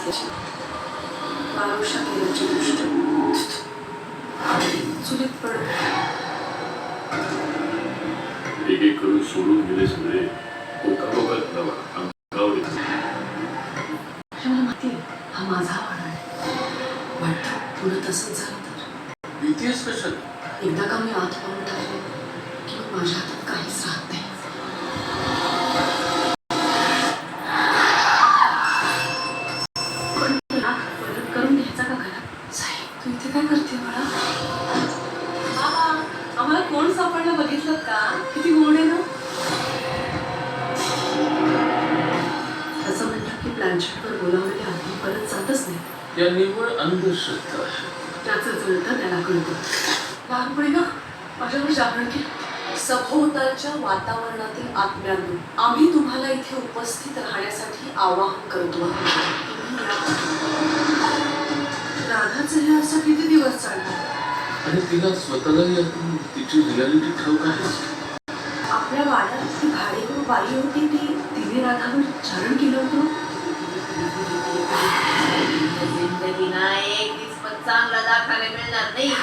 घातल्याची बारोशा केल्याची गोष्ट चुलीत पडत एक एक करून सोडून गेले सगळे ओकाबोकात अंगावर येते. मला माहिती हा माझा वाडा आहे. वाटतं पुढं तसंच झालं तर भीतीच कशात? एकदा का मी आत पाहून टाकले की मग माझ्या हातात काहीच राहत नाही. परत करून घ्यायचा का घरात? साई तू इथे काय करते मला? आम्हाला कोण सापडलं बघितलं का? किती गोड आहे ना. असं म्हणतात की प्लॅनचेटवर बोलावलेल्या आधी परत जातच नाही. या निव्वळ अंधश्रद्धा आहे. ज्याचं जळतं त्याला कळतं. लहानपणी ना माझ्यावर जागरण केलं. सभोवतालच्या वातावरणातील आत्म्यांनो, आम्ही तुम्हाला इथे उपस्थित राहण्यासाठी आवाहन करतो. राधाचं हे असं किती दिवस चालणार? आणि तिला स्वतःलाही आपण तिची रियालिटी ठाऊक आहे. आपल्या वाड्यात ती भाडेकरू बाई होती ती तिने राधावर चारण केलं होतं. जिंदगी ना एक दिवस चांगला दाखवायला मिळणार नाही.